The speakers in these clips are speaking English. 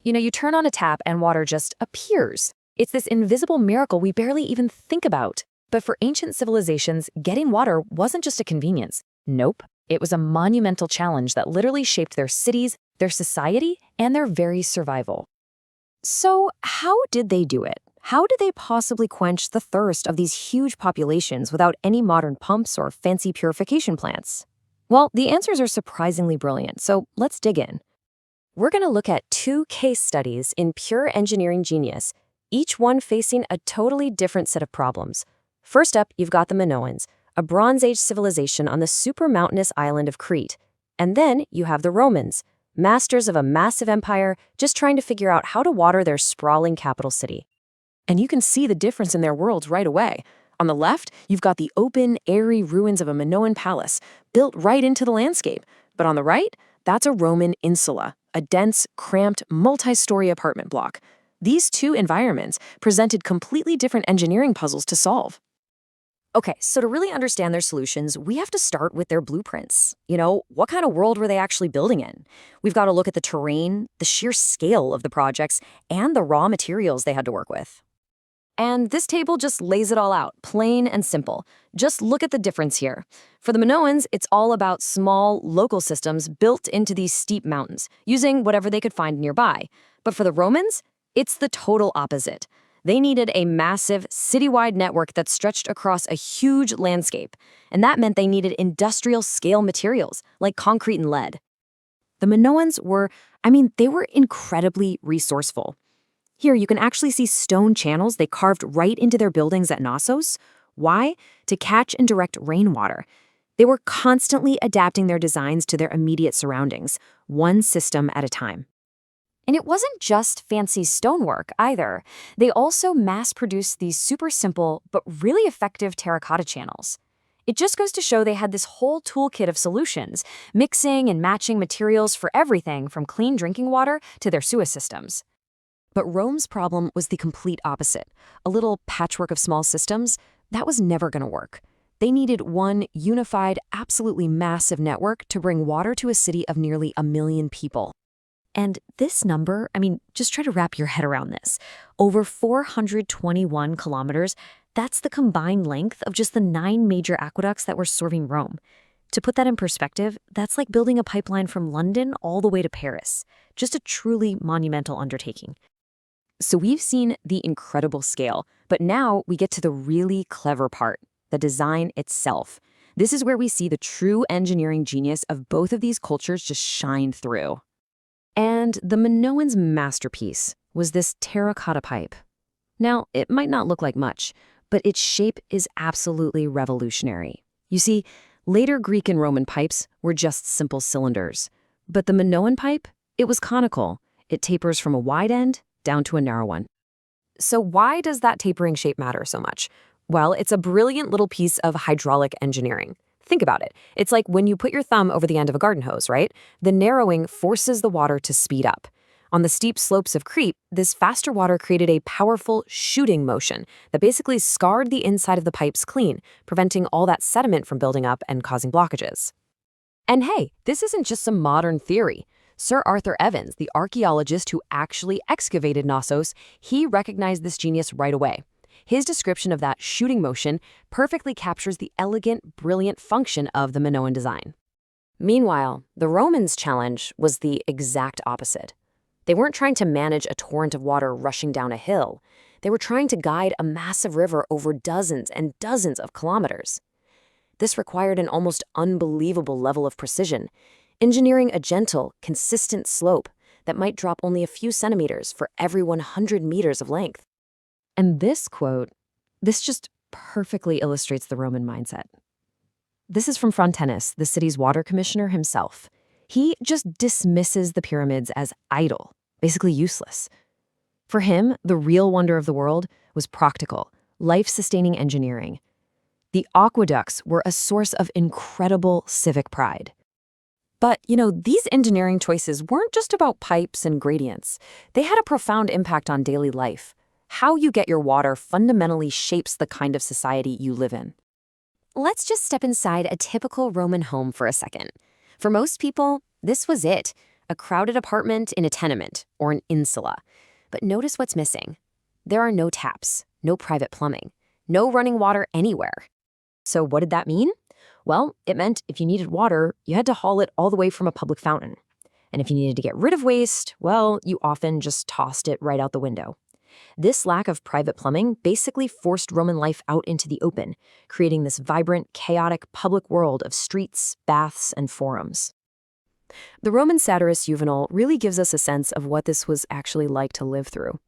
You turn on a tap and water just appears. It's this invisible miracle we barely even think about. But for ancient civilizations, getting water wasn't just a convenience. Nope. It was a monumental challenge that literally shaped their cities, their society, and their very survival. So how did they do it? How did they possibly quench the thirst of these huge populations without any modern pumps or fancy purification plants? Well, the answers are surprisingly brilliant, so let's dig in. We're going to look at 2 case studies in pure engineering genius, each one facing a totally different set of problems. First up, you've got the Minoans, a Bronze Age civilization on the super mountainous island of Crete. And then you have the Romans, masters of a massive empire just trying to figure out how to water their sprawling capital city. And you can see the difference in their worlds right away. On the left, you've got the open, airy ruins of a Minoan palace, built right into the landscape. But on the right, that's a Roman insula, a dense, cramped, multi-story apartment block. These 2 environments presented completely different engineering puzzles to solve. Okay, so to really understand their solutions, we have to start with their blueprints. What kind of world were they actually building in? We've got to look at the terrain, the sheer scale of the projects, and the raw materials they had to work with. And this table just lays it all out, plain and simple. Just look at the difference here. For the Minoans, it's all about small, local systems built into these steep mountains, using whatever they could find nearby. But for the Romans, it's the total opposite. They needed a massive, citywide network that stretched across a huge landscape, and that meant they needed industrial-scale materials, like concrete and lead. The Minoans they were incredibly resourceful. Here, you can actually see stone channels they carved right into their buildings at Knossos. Why? To catch and direct rainwater. They were constantly adapting their designs to their immediate surroundings, one system at a time. And it wasn't just fancy stonework either. They also mass-produced these super simple but really effective terracotta channels. It just goes to show they had this whole toolkit of solutions, mixing and matching materials for everything from clean drinking water to their sewer systems. But Rome's problem was the complete opposite. A little patchwork of small systems, that was never going to work. They needed one unified, absolutely massive network to bring water to a city of nearly 1 million people. And this number, just try to wrap your head around this. Over 421 kilometers, that's the combined length of just the 9 major aqueducts that were serving Rome. To put that in perspective, that's like building a pipeline from London all the way to Paris. Just a truly monumental undertaking. So we've seen the incredible scale, but now we get to the really clever part, the design itself. This is where we see the true engineering genius of both of these cultures just shine through. And the Minoans' masterpiece was this terracotta pipe. Now, it might not look like much, but its shape is absolutely revolutionary. You see, later Greek and Roman pipes were just simple cylinders. But the Minoan pipe, it was conical. It tapers from a wide end down to a narrow one. So why does that tapering shape matter so much? Well, it's a brilliant little piece of hydraulic engineering. Think about it. It's like when you put your thumb over the end of a garden hose, right? The narrowing forces the water to speed up. On the steep slopes of Crete, this faster water created a powerful shooting motion that basically scarred the inside of the pipes clean, preventing all that sediment from building up and causing blockages. And hey, this isn't just some modern theory. Sir Arthur Evans, the archaeologist who actually excavated Knossos, he recognized this genius right away. His description of that shooting motion perfectly captures the elegant, brilliant function of the Minoan design. Meanwhile, the Romans' challenge was the exact opposite. They weren't trying to manage a torrent of water rushing down a hill. They were trying to guide a massive river over dozens and dozens of kilometers. This required an almost unbelievable level of precision, engineering a gentle, consistent slope that might drop only a few centimeters for every 100 meters of length. And this quote, this just perfectly illustrates the Roman mindset. This is from Frontenis, the city's water commissioner himself. He just dismisses the pyramids as idle, basically useless. For him, the real wonder of the world was practical, life-sustaining engineering. The aqueducts were a source of incredible civic pride. But, these engineering choices weren't just about pipes and gradients. They had a profound impact on daily life. How you get your water fundamentally shapes the kind of society you live in. Let's just step inside a typical Roman home for a second. For most people, this was it. a crowded apartment in a tenement or an insula. But notice what's missing. There are no taps, no private plumbing, no running water anywhere. So what did that mean? Well, it meant if you needed water, you had to haul it all the way from a public fountain. And if you needed to get rid of waste, well, you often just tossed it right out the window. This lack of private plumbing basically forced Roman life out into the open, creating this vibrant, chaotic public world of streets, baths, and forums. The Roman satirist Juvenal really gives us a sense of what this was actually like to live through.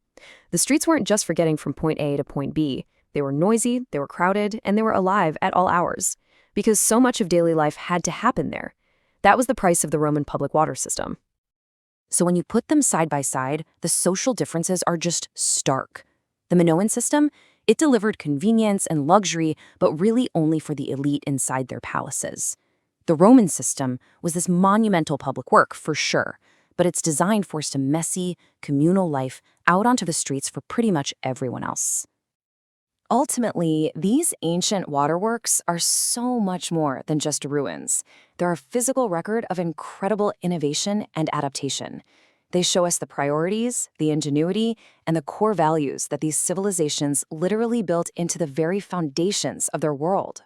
The streets weren't just for getting from point A to point B. They were noisy, they were crowded, and they were alive at all hours, because so much of daily life had to happen there. That was the price of the Roman public water system. So when you put them side by side, the social differences are just stark. The Minoan system, it delivered convenience and luxury, but really only for the elite inside their palaces. The Roman system was this monumental public work, for sure, but its design forced a messy, communal life out onto the streets for pretty much everyone else. Ultimately, these ancient waterworks are so much more than just ruins. They're a physical record of incredible innovation and adaptation. They show us the priorities, the ingenuity, and the core values that these civilizations literally built into the very foundations of their world.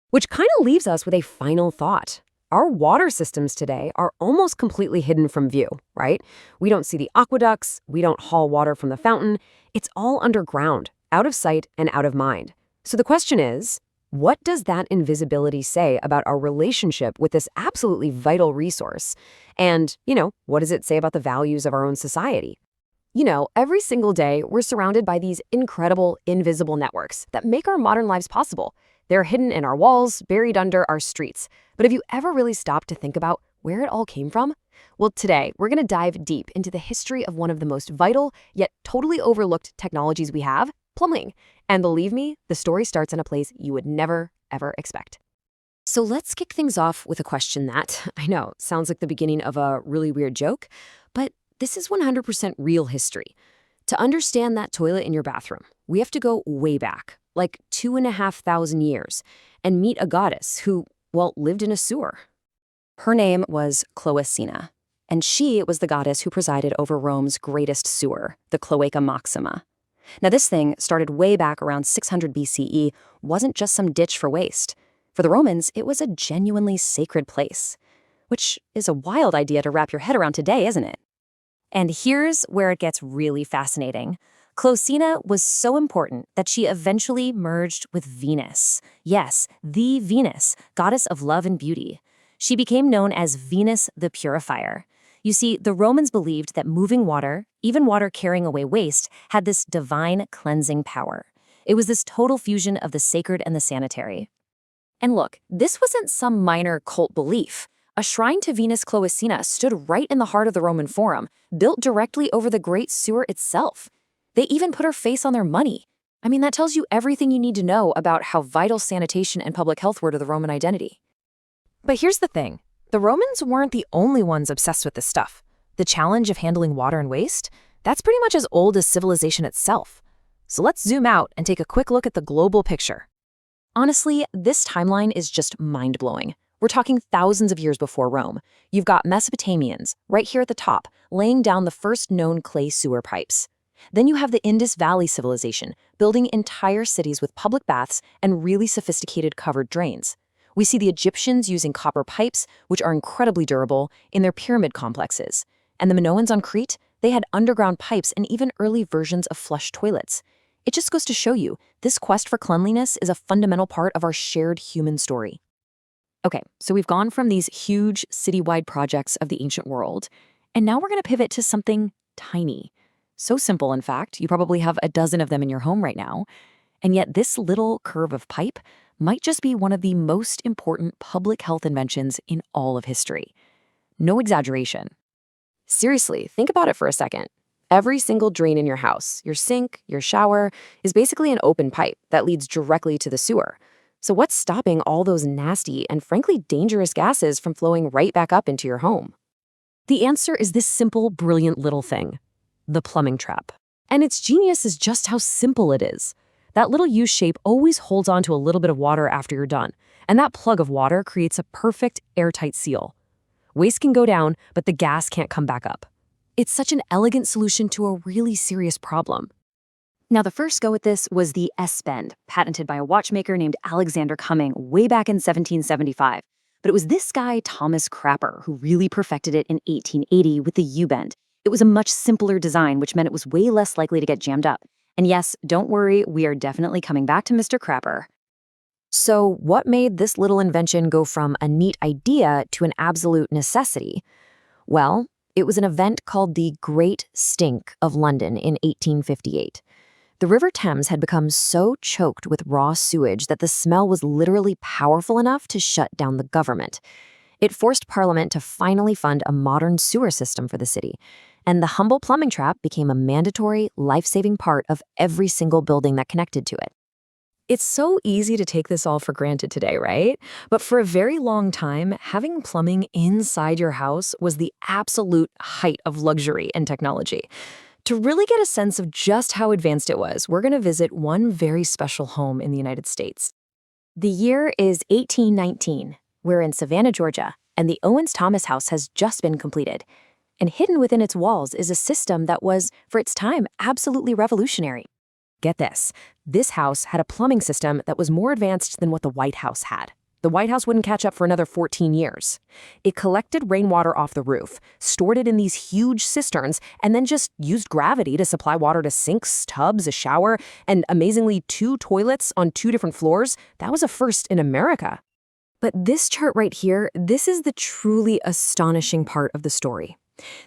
Which kind of leaves us with a final thought. Our water systems today are almost completely hidden from view, right? We don't see the aqueducts, we don't haul water from the fountain. It's all underground, out of sight and out of mind. So the question is, what does that invisibility say about our relationship with this absolutely vital resource? And, what does it say about the values of our own society? Every single day, we're surrounded by these incredible, invisible networks that make our modern lives possible. They're hidden in our walls, buried under our streets. But have you ever really stopped to think about where it all came from? Well, today, we're going to dive deep into the history of one of the most vital, yet totally overlooked technologies we have, plumbing. And believe me, the story starts in a place you would never, ever expect. So let's kick things off with a question that, I know, sounds like the beginning of a really weird joke, but this is 100% real history. To understand that toilet in your bathroom, we have to go way back, like 2,500 years, and meet a goddess who, lived in a sewer. Her name was Cloacina, and she was the goddess who presided over Rome's greatest sewer, the Cloaca Maxima. Now, this thing started way back around 600 BCE, wasn't just some ditch for waste. For the Romans, it was a genuinely sacred place, which is a wild idea to wrap your head around today, isn't it? And here's where it gets really fascinating. Cloacina was so important that she eventually merged with Venus. Yes, the Venus, goddess of love and beauty. She became known as Venus the Purifier. You see, the Romans believed that moving water, even water carrying away waste, had this divine cleansing power. It was this total fusion of the sacred and the sanitary. And look, this wasn't some minor cult belief. A shrine to Venus Cloacina stood right in the heart of the Roman Forum, built directly over the Great Sewer itself. They even put her face on their money. I mean, that tells you everything you need to know about how vital sanitation and public health were to the Roman identity. But here's the thing. The Romans weren't the only ones obsessed with this stuff. The challenge of handling water and waste, that's pretty much as old as civilization itself. So let's zoom out and take a quick look at the global picture. Honestly, this timeline is just mind-blowing. We're talking thousands of years before Rome. You've got Mesopotamians, right here at the top, laying down the first known clay sewer pipes. Then you have the Indus Valley civilization, building entire cities with public baths and really sophisticated covered drains. We see the Egyptians using copper pipes, which are incredibly durable, in their pyramid complexes. And the Minoans on Crete, they had underground pipes and even early versions of flush toilets. It just goes to show you, this quest for cleanliness is a fundamental part of our shared human story. Okay, so we've gone from these huge citywide projects of the ancient world, and now we're going to pivot to something tiny. So simple, in fact, you probably have a dozen of them in your home right now. And yet this little curve of pipe might just be one of the most important public health inventions in all of history. No exaggeration. Seriously, think about it for a second. Every single drain in your house, your sink, your shower, is basically an open pipe that leads directly to the sewer. So what's stopping all those nasty and frankly dangerous gases from flowing right back up into your home? The answer is this simple, brilliant little thing, the plumbing trap. And its genius is just how simple it is. That little U shape always holds on to a little bit of water after you're done, and that plug of water creates a perfect airtight seal. Waste can go down, but the gas can't come back up. It's such an elegant solution to a really serious problem. Now, the first go at this was the S-bend, patented by a watchmaker named Alexander Cumming way back in 1775. But it was this guy, Thomas Crapper, who really perfected it in 1880 with the U-bend. It was a much simpler design, which meant it was way less likely to get jammed up. And yes, don't worry, we are definitely coming back to Mr. Crapper. So what made this little invention go from a neat idea to an absolute necessity? Well, it was an event called the Great Stink of London in 1858. The River Thames had become so choked with raw sewage that the smell was literally powerful enough to shut down the government. It forced Parliament to finally fund a modern sewer system for the city, and the humble plumbing trap became a mandatory, life-saving part of every single building that connected to it. It's so easy to take this all for granted today, right? But for a very long time, having plumbing inside your house was the absolute height of luxury and technology. To really get a sense of just how advanced it was, we're going to visit one very special home in the United States. The year is 1819. We're in Savannah, Georgia, and the Owens-Thomas house has just been completed. And hidden within its walls is a system that was, for its time, absolutely revolutionary. Get this house had a plumbing system that was more advanced than what the White House had. The White House wouldn't catch up for another 14 years. It collected rainwater off the roof, stored it in these huge cisterns, and then just used gravity to supply water to sinks, tubs, a shower, and amazingly 2 toilets on 2 different floors. That was a first in America. But this chart right here, this is the truly astonishing part of the story.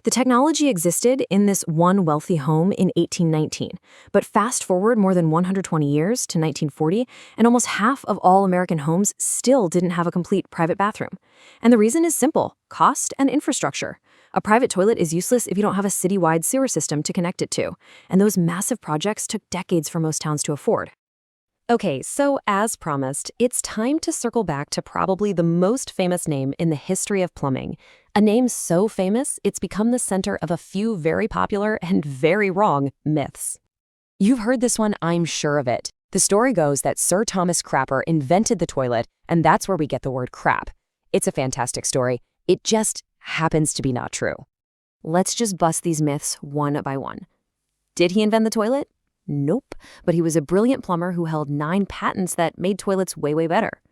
The technology existed in this one wealthy home in 1819, but fast forward more than 120 years to 1940, and almost half of all American homes still didn't have a complete private bathroom. And the reason is simple: cost and infrastructure. A private toilet is useless if you don't have a citywide sewer system to connect it to, and those massive projects took decades for most towns to afford. Okay, so as promised, it's time to circle back to probably the most famous name in the history of plumbing. A name so famous, it's become the center of a few very popular and very wrong myths. You've heard this one, I'm sure of it. The story goes that Sir Thomas Crapper invented the toilet, and that's where we get the word crap. It's a fantastic story. It just happens to be not true. Let's just bust these myths one by one. Did he invent the toilet? Nope, but he was a brilliant plumber who held 9 patents that made toilets way, way better.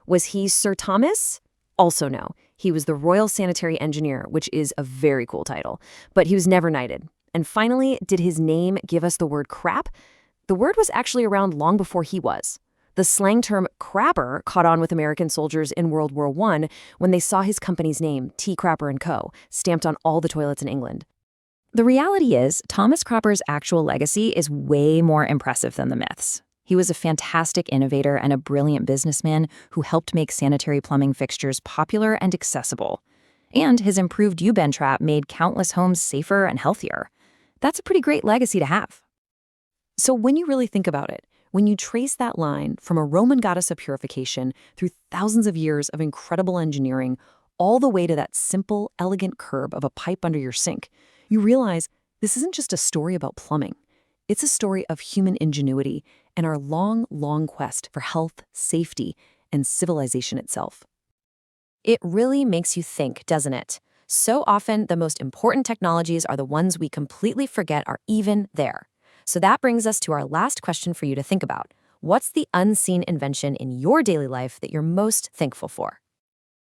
Was he Sir Thomas? Also no. He was the Royal Sanitary Engineer, which is a very cool title, but he was never knighted. And finally, did his name give us the word crap? The word was actually around long before he was. The slang term crapper caught on with American soldiers in World War I when they saw his company's name, T. Crapper & Co., stamped on all the toilets in England. The reality is, Thomas Crapper's actual legacy is way more impressive than the myths. He was a fantastic innovator and a brilliant businessman who helped make sanitary plumbing fixtures popular and accessible. And his improved U-bend trap made countless homes safer and healthier. That's a pretty great legacy to have. So when you really think about it, when you trace that line from a Roman goddess of purification through thousands of years of incredible engineering, all the way to that simple, elegant curb of a pipe under your sink, you realize this isn't just a story about plumbing. It's a story of human ingenuity and our long, long quest for health, safety, and civilization itself. It really makes you think, doesn't it? So often, the most important technologies are the ones we completely forget are even there. So that brings us to our last question for you to think about. What's the unseen invention in your daily life that you're most thankful for?